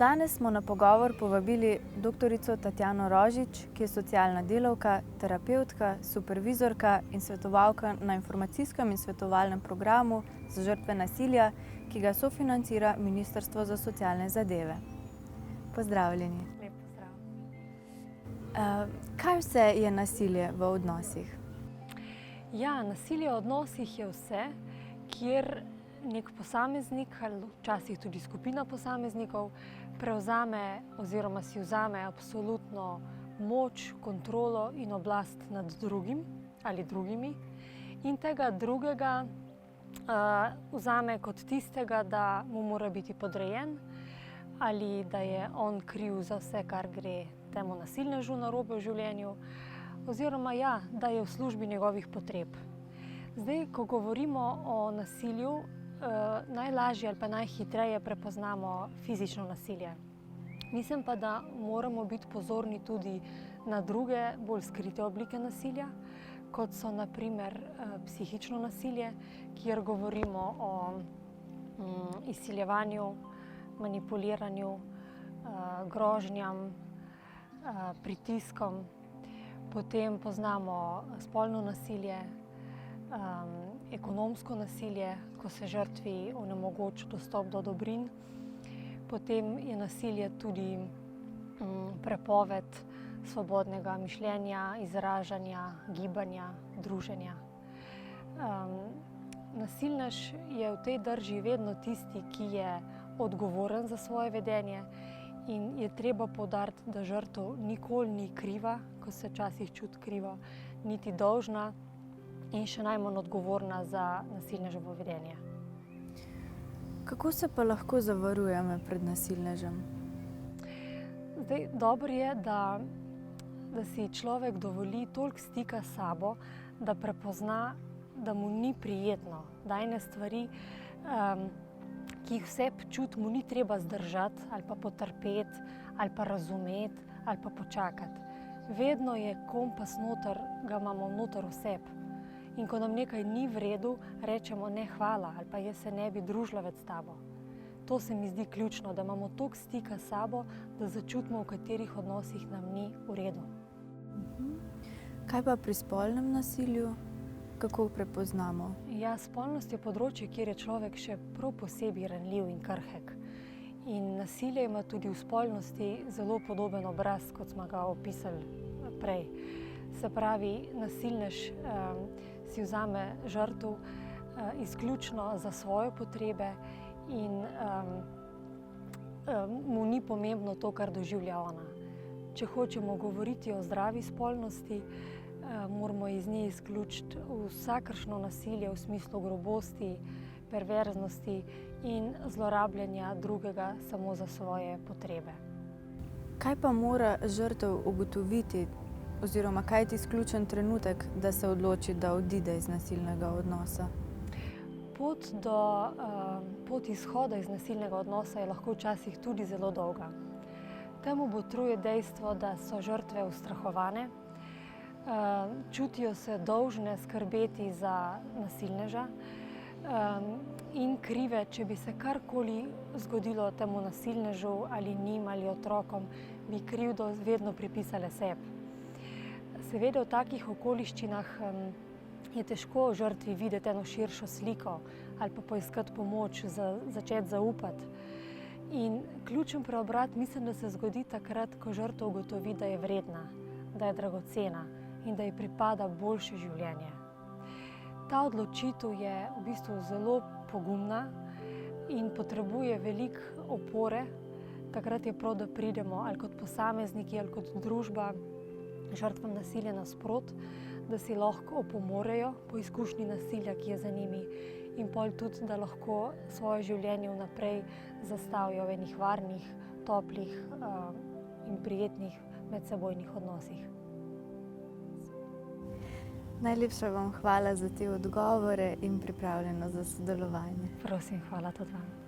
Danes smo na pogovor povabili dr. Tatjano Rožič, ki je socialna delavka, terapevtka, supervizorka in svetovalka na informacijskem in svetovalnem programu za žrtve nasilja, ki ga sofinancira Ministrstvo za socialne zadeve. Pozdravljeni. Lep pozdrav. Kaj vse je nasilje v odnosih? Ja, nasilje v odnosih je vse, kjer nek posameznik ali včasih tudi skupina posameznikov prevzame oziroma si vzame absolutno moč, kontrolo in oblast nad drugim ali drugimi in tega drugega vzame kot tistega, da mu mora biti podrejen ali da je on kriv za vse, kar gre temu nasilnežu narobe v življenju, oziroma ja, da je v službi njegovih potreb. Zdaj, ko govorimo o nasilju, najlažje ali pa najhitreje prepoznamo fizično nasilje. Mislim pa, da moramo biti pozorni tudi na druge, bolj skrite oblike nasilja, kot so na primer psihično nasilje, kjer govorimo o izsiljevanju, manipuliranju, grožnjam, pritiskom. Potem poznamo spolno nasilje, ekonomsko nasilje, ko se žrtvi onemogoči dostop do dobrin. Potem je nasilje tudi prepoved svobodnega mišljenja, izražanja, gibanja, druženja. Nasilnež je v tej drži vedno tisti, ki je odgovoren za svoje vedenje in je treba poudariti, da žrtev nikoli ni kriva, ko se včasih čuti krivo, niti dolžna in še najmanj odgovorna za nasilneževo vedenje. Kako se pa lahko zavarujemo pred nasilnežem? Zdaj, dobro je, da si človek dovoli toliko stika s sabo, da prepozna, da mu ni prijetno, da ene stvari, ki jih vse čuti, mu ni treba zdržati ali pa potrpeti ali pa razumeti ali pa počakati. Vedno je kompas noter, ga imamo noter v sebi. In ko nam nekaj ni v redu, rečemo ne hvala ali pa jaz se ne bi družila več s tabo. To se mi zdi ključno, da imamo toliko stika s sabo, da začutimo, v katerih odnosih nam ni v redu. Kaj pa pri spolnem nasilju? Kako prepoznamo? Ja, spolnost je področje, kjer je človek še prav posebej ranljiv in krhek. In nasilje ima tudi v spolnosti zelo podoben obraz, kot smo ga opisali prej. Se pravi, nasilnež si vzame žrtev izključno za svoje potrebe in mu ni pomembno to, kar doživlja ona. Če hočemo govoriti o zdravi spolnosti, moramo iz nje izključiti vsakršno nasilje v smislu grobosti, perverznosti in zlorabljanja drugega samo za svoje potrebe. Kaj pa mora žrtev ugotoviti, oziroma kaj je tisti ključen trenutek, da se odloči, da odide iz nasilnega odnosa? Pot izhoda iz nasilnega odnosa je lahko včasih tudi zelo dolga. Temu botruje dejstvo, da so žrtve ustrahovane, čutijo se dolžne skrbeti za nasilneža in krive, če bi se karkoli zgodilo temu nasilnežu ali njim ali otrokom, bi krivdo vedno pripisale sebi. Seveda v takih okoliščinah je težko žrtvi videti eno širšo sliko ali pa poiskati pomoč, začeti zaupati. In ključen preobrat mislim, da se zgodi takrat, ko žrtev ugotovi, da je vredna, da je dragocena in da ji pripada boljše življenje. Ta odločitev je v bistvu zelo pogumna in potrebuje veliko opore. Takrat je prav, da pridemo ali kot posamezniki ali kot družba žrtvam nasilja nasprot, da si lahko opomorejo po izkušnji nasilja, ki je za njimi, in pol tudi, da lahko svoje življenje vnaprej zastavijo v enih varnih, toplih in prijetnih medsebojnih odnosih. Najlepša vam hvala za te odgovore in pripravljenost za sodelovanje. Prosim, hvala tudi vam.